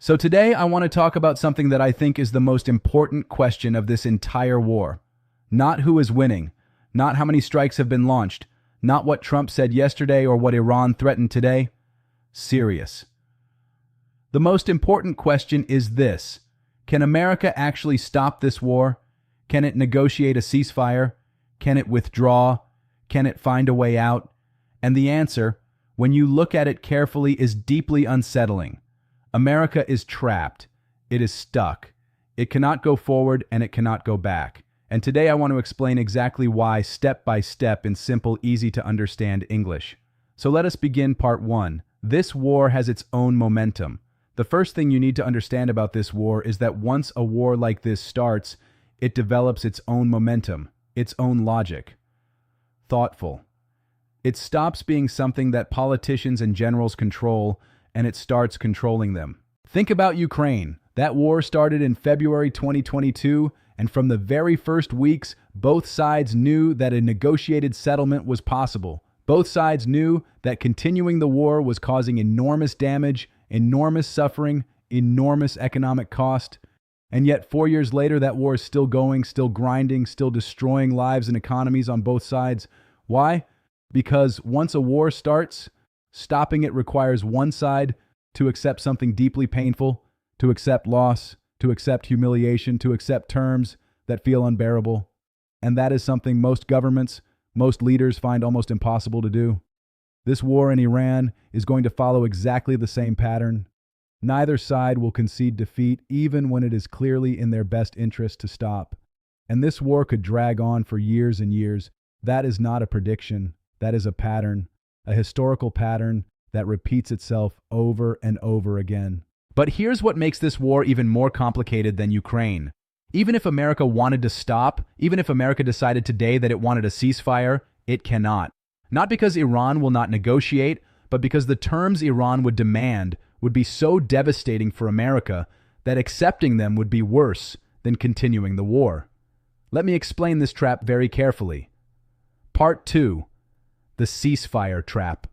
So today I want to talk about something that I think is the most important question of this entire war. Not who is winning, not how many strikes have been launched, not what Trump said yesterday or what Iran threatened today. Serious. The most important question is this: can America actually stop this war? Can it negotiate a ceasefire? Can it withdraw? Can it find a way out? And the answer, when you look at it carefully, is deeply unsettling. America is trapped. It is stuck. It cannot go forward and it cannot go back. And today I want to explain exactly why, step by step, in simple, easy to understand English. So let us begin part 1. This war has its own momentum. The first thing you need to understand about this war is that once a war like this starts, it develops its own momentum, its own logic. Thoughtful. It stops being something that politicians and generals control, and it starts controlling them. Think about Ukraine. That war started in February 2022, and from the very first weeks, both sides knew that a negotiated settlement was possible. Both sides knew that continuing the war was causing enormous damage, enormous suffering, enormous economic cost. And yet 4 years later, that war is still going, still grinding, still destroying lives and economies on both sides. Why? Because once a war starts, stopping it requires one side to accept something deeply painful, to accept loss, to accept humiliation, to accept terms that feel unbearable. And that is something most governments, most leaders find almost impossible to do. This war in Iran is going to follow exactly the same pattern. Neither side will concede defeat, even when it is clearly in their best interest to stop. And this war could drag on for years and years. That is not a prediction. That is a pattern. A historical pattern that repeats itself over and over again. But here's what makes this war even more complicated than Ukraine. Even if America wanted to stop, even if America decided today that it wanted a ceasefire, it cannot. Not because Iran will not negotiate, but because the terms Iran would demand would be so devastating for America that accepting them would be worse than continuing the war. Let me explain this trap very carefully. Part 2. The ceasefire trap.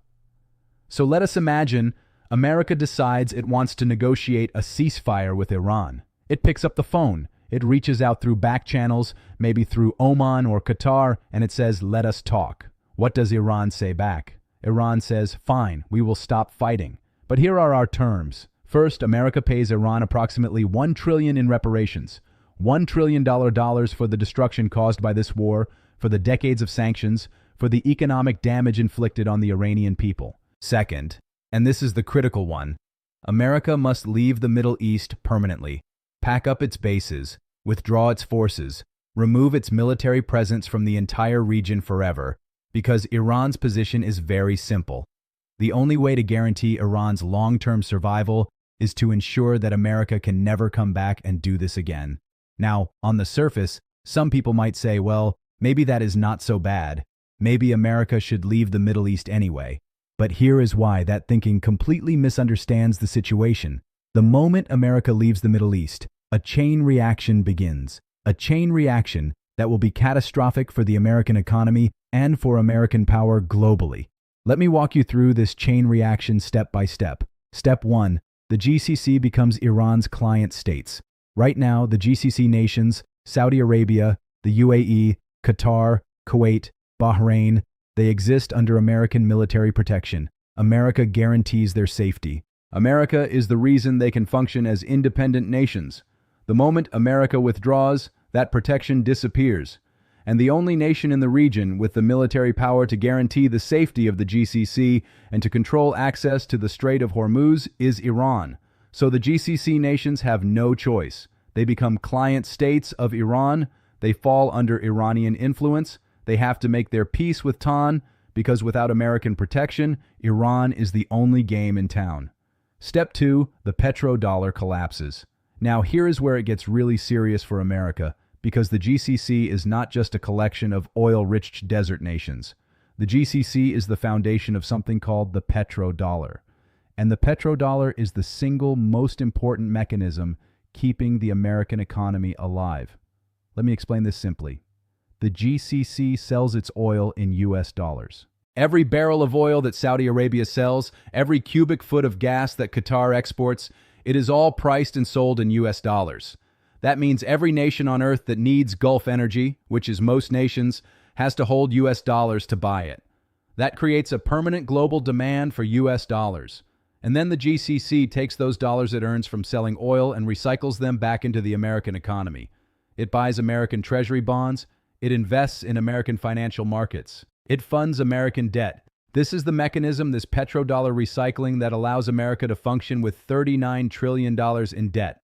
So let us imagine America decides it wants to negotiate a ceasefire with Iran. It picks up the phone. It reaches out through back channels, maybe through Oman or Qatar, and it says, "Let us talk." What does Iran say back? Iran says, "Fine, we will stop fighting. But here are our terms." First, America pays Iran approximately $1 trillion in reparations. $1 trillion for the destruction caused by this war, for the decades of sanctions, for the economic damage inflicted on the Iranian people. Second, and this is the critical one, America must leave the Middle East permanently, pack up its bases, withdraw its forces, remove its military presence from the entire region forever, because Iran's position is very simple. The only way to guarantee Iran's long-term survival is to ensure that America can never come back and do this again. Now, on the surface, some people might say, well, maybe that is not so bad. Maybe America should leave the Middle East anyway. But here is why that thinking completely misunderstands the situation. The moment America leaves the Middle East, a chain reaction begins. A chain reaction that will be catastrophic for the American economy and for American power globally. Let me walk you through this chain reaction step by step. Step 1. The GCC becomes Iran's client states. Right now, the GCC nations, Saudi Arabia, the UAE, Qatar, Kuwait, Bahrain, they exist under American military protection. America guarantees their safety. America is the reason they can function as independent nations. The moment America withdraws, that protection disappears. And the only nation in the region with the military power to guarantee the safety of the GCC and to control access to the Strait of Hormuz is Iran. So the GCC nations have no choice. They become client states of Iran. They fall under Iranian influence. They have to make their peace with Tehran because without American protection, Iran is the only game in town. Step 2, the petrodollar collapses. Now here is where it gets really serious for America, because the GCC is not just a collection of oil-rich desert nations. The GCC is the foundation of something called the petrodollar. And the petrodollar is the single most important mechanism keeping the American economy alive. Let me explain this simply. The GCC sells its oil in US dollars. Every barrel of oil that Saudi Arabia sells, every cubic foot of gas that Qatar exports, It is all priced and sold in US dollars. That means every nation on Earth that needs Gulf energy, which is most nations, has to hold US dollars to buy it. That creates a permanent global demand for US dollars. And then the GCC takes those dollars it earns from selling oil and recycles them back into the American economy. It buys American treasury bonds. It invests in American financial markets. It funds American debt. This is the mechanism, this petrodollar recycling, that allows America to function with $39 trillion in debt.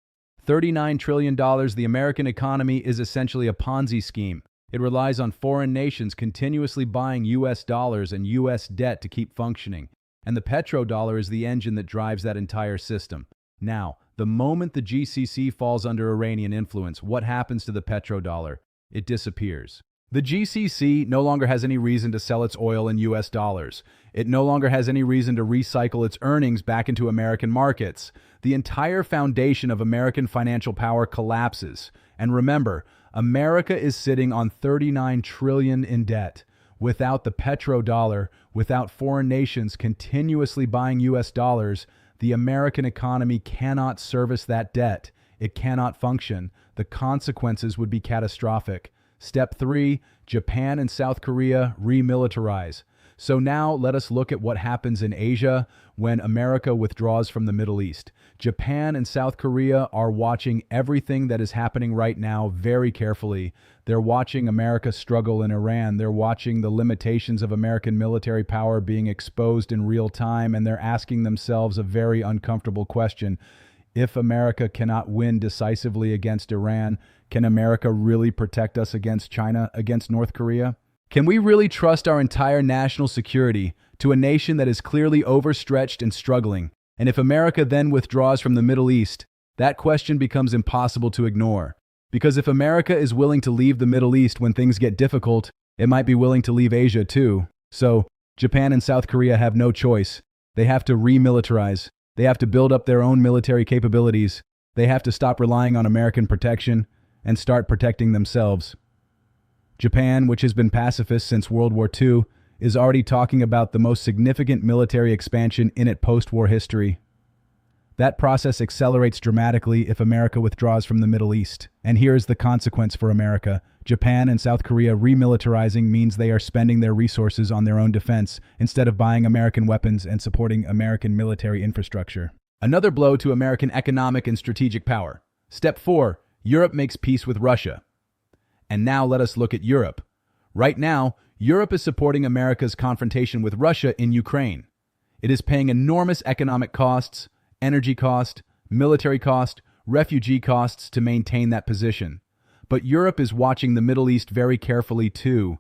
$39 trillion, the American economy is essentially a Ponzi scheme. It relies on foreign nations continuously buying US dollars and US debt to keep functioning. And the petrodollar is the engine that drives that entire system. Now, the moment the GCC falls under Iranian influence, what happens to the petrodollar? It disappears. The GCC no longer has any reason to sell its oil in US dollars. It no longer has any reason to recycle its earnings back into American markets. The entire foundation of American financial power collapses. And remember, America is sitting on $39 trillion in debt. Without the petrodollar, without foreign nations continuously buying US dollars, the American economy cannot service that debt. It cannot function. The consequences would be catastrophic. Step 3, Japan and South Korea remilitarize. So now let us look at what happens in Asia when America withdraws from the Middle East. Japan and South Korea are watching everything that is happening right now very carefully. They're watching America struggle in Iran. They're watching the limitations of American military power being exposed in real time, and they're asking themselves a very uncomfortable question. If America cannot win decisively against Iran, can America really protect us against China, against North Korea? Can we really trust our entire national security to a nation that is clearly overstretched and struggling? And if America then withdraws from the Middle East, that question becomes impossible to ignore. Because if America is willing to leave the Middle East when things get difficult, it might be willing to leave Asia too. So, Japan and South Korea have no choice. They have to remilitarize. They have to build up their own military capabilities. They have to stop relying on American protection and start protecting themselves. Japan, which has been pacifist since World War II, is already talking about the most significant military expansion in its post-war history. That process accelerates dramatically if America withdraws from the Middle East. And here is the consequence for America. Japan and South Korea remilitarizing means they are spending their resources on their own defense instead of buying American weapons and supporting American military infrastructure. Another blow to American economic and strategic power. Step 4. Europe makes peace with Russia. And now let us look at Europe. Right now, Europe is supporting America's confrontation with Russia in Ukraine. It is paying enormous economic costs, energy cost, military cost, refugee costs to maintain that position. But Europe is watching the Middle East very carefully too.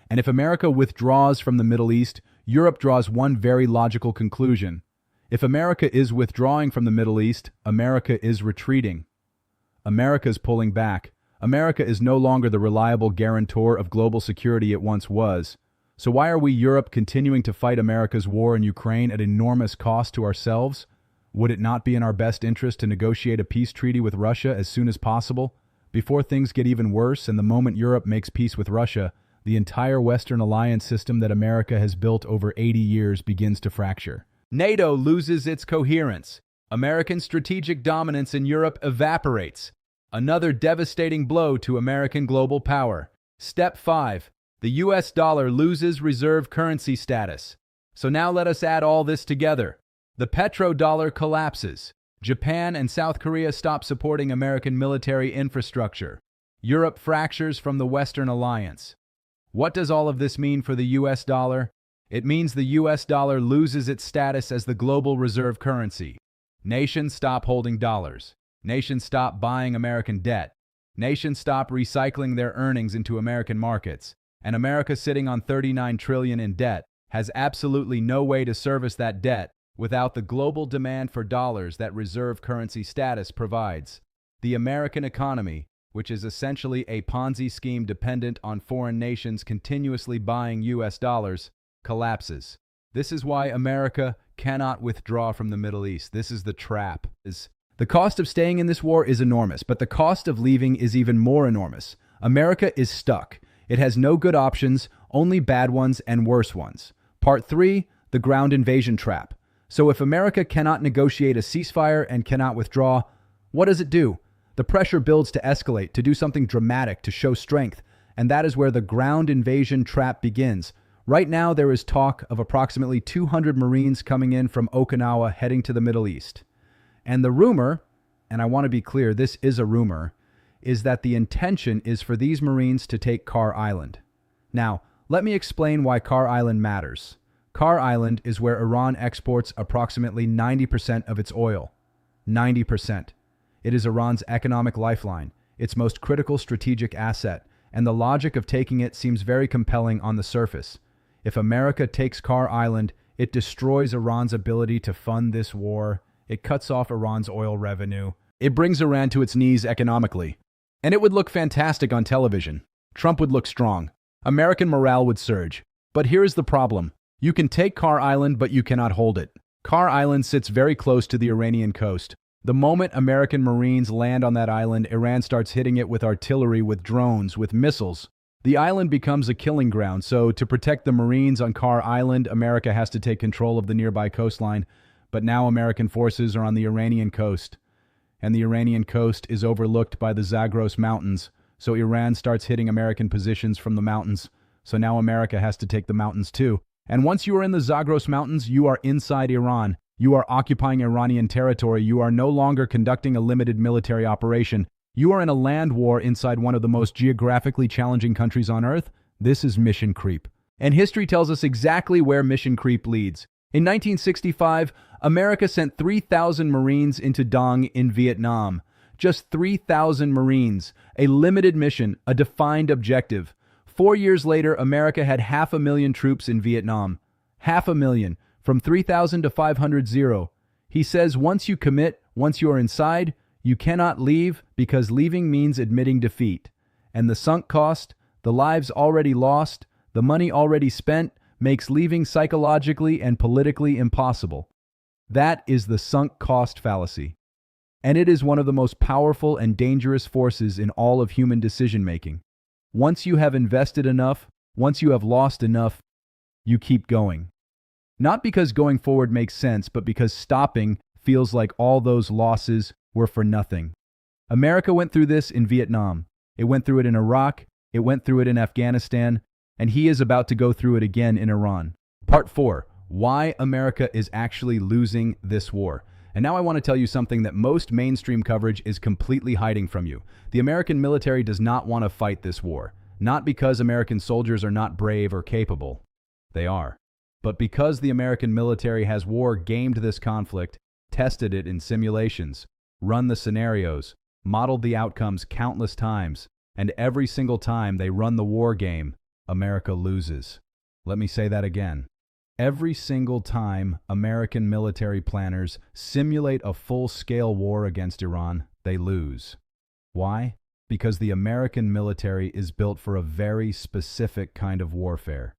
And if America withdraws from the Middle East, Europe draws one very logical conclusion. If America is withdrawing from the Middle East, America is retreating. America is pulling back. America is no longer the reliable guarantor of global security it once was. So why are we, Europe, continuing to fight America's war in Ukraine at enormous cost to ourselves? Would it not be in our best interest to negotiate a peace treaty with Russia as soon as possible? Before things get even worse, and the moment Europe makes peace with Russia, the entire Western alliance system that America has built over 80 years begins to fracture. NATO loses its coherence. American strategic dominance in Europe evaporates. Another devastating blow to American global power. Step 5. The US dollar loses reserve currency status. So now let us add all this together. The petrodollar collapses. Japan and South Korea stop supporting American military infrastructure. Europe fractures from the Western alliance. What does all of this mean for the US dollar? It means the US dollar loses its status as the global reserve currency. Nations stop holding dollars. Nations stop buying American debt. Nations stop recycling their earnings into American markets. And America, sitting on $39 trillion in debt, has absolutely no way to service that debt without the global demand for dollars that reserve currency status provides. The American economy, which is essentially a Ponzi scheme dependent on foreign nations continuously buying US dollars, collapses. This is why America cannot withdraw from the Middle East. This is the trap. The cost of staying in this war is enormous, but the cost of leaving is even more enormous. America is stuck. It has no good options, only bad ones and worse ones. Part 3, the ground invasion trap. So if America cannot negotiate a ceasefire and cannot withdraw, what does it do? The pressure builds to escalate, to do something dramatic, to show strength, and that is where the ground invasion trap begins. Right now, there is talk of approximately 200 Marines coming in from Okinawa heading to the Middle East. And the rumor, and I want to be clear, this is a rumor, is that the intention is for these Marines to take Kharg Island. Now, let me explain why Kharg Island matters. Kharg Island is where Iran exports approximately 90% of its oil. 90%. It is Iran's economic lifeline, its most critical strategic asset, and the logic of taking it seems very compelling on the surface. If America takes Kharg Island, it destroys Iran's ability to fund this war. It cuts off Iran's oil revenue. It brings Iran to its knees economically. And it would look fantastic on television. Trump would look strong. American morale would surge. But here is the problem. You can take Kharg Island, but you cannot hold it. Kharg Island sits very close to the Iranian coast. The moment American Marines land on that island, Iran starts hitting it with artillery, with drones, with missiles. The island becomes a killing ground, so to protect the Marines on Kharg Island, America has to take control of the nearby coastline. But now American forces are on the Iranian coast, and the Iranian coast is overlooked by the Zagros Mountains, so Iran starts hitting American positions from the mountains. So now America has to take the mountains too. And once you are in the Zagros Mountains, you are inside Iran. You are occupying Iranian territory. You are no longer conducting a limited military operation. You are in a land war inside one of the most geographically challenging countries on Earth. This is mission creep. And history tells us exactly where mission creep leads. In 1965, America sent 3,000 Marines into Dong in Vietnam. Just 3,000 Marines. A limited mission, a defined objective. 4 years later, America had 500,000 troops in Vietnam. 500,000. From 3,000 to 500. He says once you commit, once you are inside, you cannot leave because leaving means admitting defeat. And the sunk cost, the lives already lost, the money already spent, makes leaving psychologically and politically impossible. That is the sunk cost fallacy. And it is one of the most powerful and dangerous forces in all of human decision-making. Once you have invested enough, once you have lost enough, you keep going. Not because going forward makes sense, but because stopping feels like all those losses were for nothing. America went through this in Vietnam. It went through it in Iraq. It went through it in Afghanistan. And he is about to go through it again in Iran. Part 4. Why America is actually losing this war. And now I want to tell you something that most mainstream coverage is completely hiding from you. The American military does not want to fight this war. Not because American soldiers are not brave or capable. They are. But because the American military has war-gamed this conflict, tested it in simulations, run the scenarios, modeled the outcomes countless times, and every single time they run the war game, America loses. Let me say that again. Every single time American military planners simulate a full-scale war against Iran, they lose. Why? Because the American military is built for a very specific kind of warfare.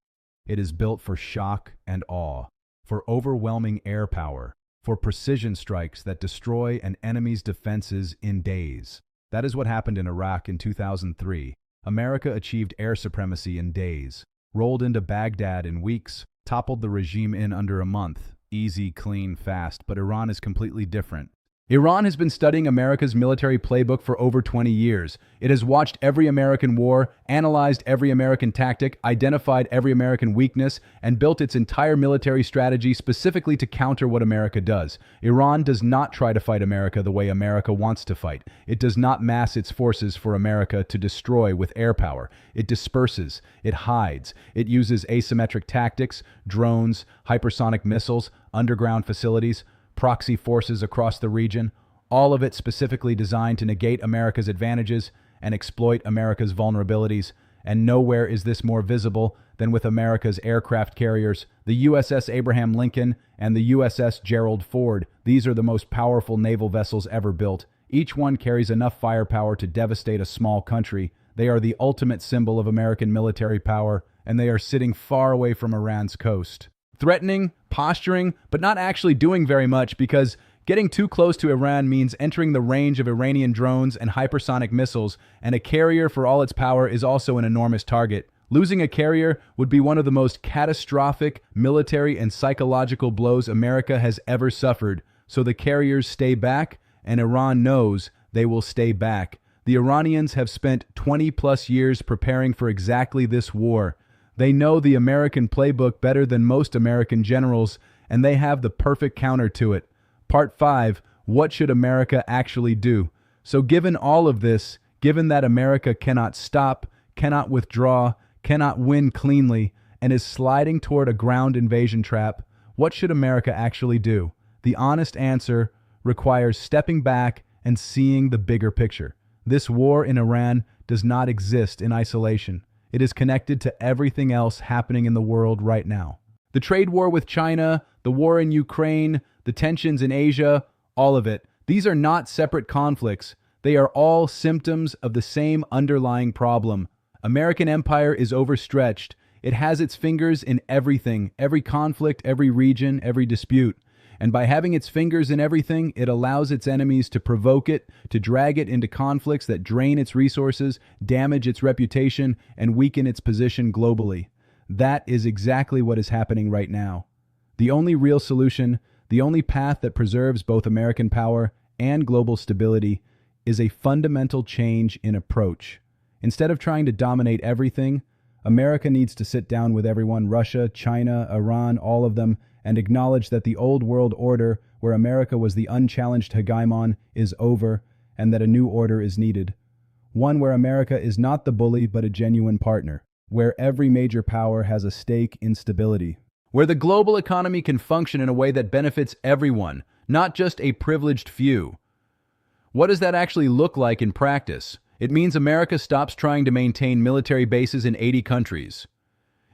It is built for shock and awe, for overwhelming air power, for precision strikes that destroy an enemy's defenses in days. That is what happened in Iraq in 2003. America achieved air supremacy in days, rolled into Baghdad in weeks, toppled the regime in under a month. Easy, clean, fast, but Iran is completely different. Iran has been studying America's military playbook for over 20 years. It has watched every American war, analyzed every American tactic, identified every American weakness, and built its entire military strategy specifically to counter what America does. Iran does not try to fight America the way America wants to fight. It does not mass its forces for America to destroy with air power. It disperses. It hides. It uses asymmetric tactics, drones, hypersonic missiles, underground facilities, proxy forces across the region, all of it specifically designed to negate America's advantages and exploit America's vulnerabilities. And nowhere is this more visible than with America's aircraft carriers, the USS Abraham Lincoln and the USS Gerald Ford. These are the most powerful naval vessels ever built. Each one carries enough firepower to devastate a small country. They are the ultimate symbol of American military power, and they are sitting far away from Iran's coast. Threatening, posturing, but not actually doing very much, because getting too close to Iran means entering the range of Iranian drones and hypersonic missiles, and a carrier for all its power is also an enormous target. Losing a carrier would be one of the most catastrophic military and psychological blows America has ever suffered, so the carriers stay back, and Iran knows they will stay back. The Iranians have spent 20-plus years preparing for exactly this war. They know the American playbook better than most American generals, and they have the perfect counter to it. Part 5, what should America actually do? So given all of this, given that America cannot stop, cannot withdraw, cannot win cleanly, and is sliding toward a ground invasion trap, what should America actually do? The honest answer requires stepping back and seeing the bigger picture. This war in Iran does not exist in isolation. It is connected to everything else happening in the world right now. The trade war with China, the war in Ukraine, the tensions in Asia, all of it. These are not separate conflicts. They are all symptoms of the same underlying problem. American empire is overstretched. It has its fingers in everything, every conflict, every region, every dispute. And by having its fingers in everything, it allows its enemies to provoke it, to drag it into conflicts that drain its resources, damage its reputation, and weaken its position globally. That is exactly what is happening right now. The only real solution, the only path that preserves both American power and global stability, is a fundamental change in approach. Instead of trying to dominate everything, America needs to sit down with everyone, Russia, China, Iran, all of them, and acknowledge that the old world order, where America was the unchallenged hegemon, is over, and that a new order is needed. One where America is not the bully, but a genuine partner. Where every major power has a stake in stability. Where the global economy can function in a way that benefits everyone, not just a privileged few. What does that actually look like in practice? It means America stops trying to maintain military bases in 80 countries.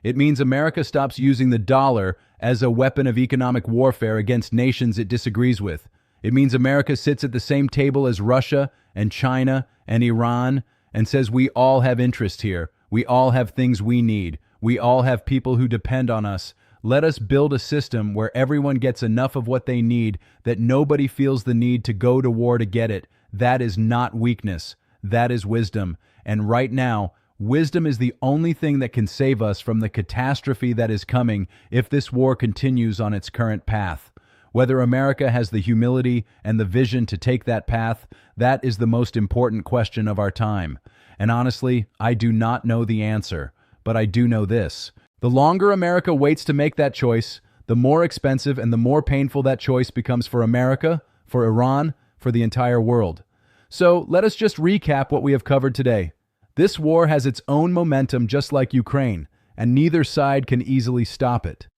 It means America stops using the dollar as a weapon of economic warfare against nations it disagrees with. It means America sits at the same table as Russia and China and Iran and says we all have interest here. We all have things we need. We all have people who depend on us. Let us build a system where everyone gets enough of what they need, that nobody feels the need to go to war to get it. That is not weakness. That is wisdom. And right now, wisdom is the only thing that can save us from the catastrophe that is coming if this war continues on its current path. Whether America has the humility and the vision to take that path, that is the most important question of our time. And honestly, I do not know the answer, but I do know this. The longer America waits to make that choice, the more expensive and the more painful that choice becomes for America, for Iran, for the entire world. So let us just recap what we have covered today. This war has its own momentum just like Ukraine, and neither side can easily stop it.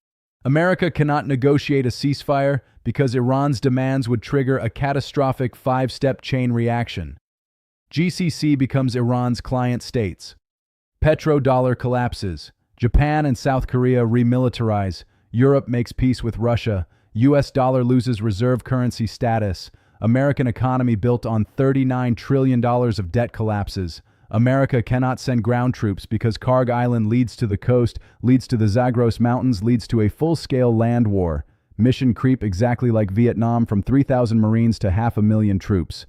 America cannot negotiate a ceasefire because Iran's demands would trigger a catastrophic 5-step chain reaction. GCC becomes Iran's client states. Petrodollar collapses. Japan and South Korea remilitarize. Europe makes peace with Russia. US dollar loses reserve currency status. American economy built on $39 trillion of debt collapses. America cannot send ground troops because Kharg Island leads to the coast, leads to the Zagros Mountains, leads to a full-scale land war. Mission creep exactly like Vietnam, from 3,000 Marines to 500,000 troops.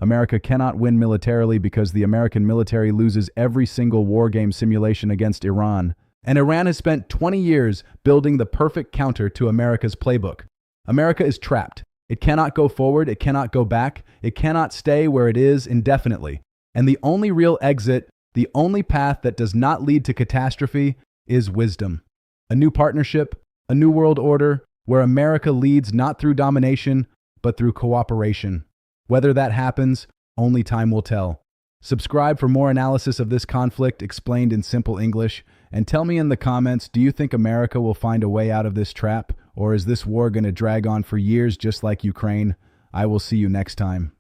America cannot win militarily because the American military loses every single war game simulation against Iran. And Iran has spent 20 years building the perfect counter to America's playbook. America is trapped. It cannot go forward, it cannot go back, it cannot stay where it is indefinitely. And the only real exit, the only path that does not lead to catastrophe, is wisdom. A new partnership, a new world order, where America leads not through domination, but through cooperation. Whether that happens, only time will tell. Subscribe for more analysis of this conflict explained in simple English, and tell me in the comments, do you think America will find a way out of this trap, or is this war going to drag on for years just like Ukraine? I will see you next time.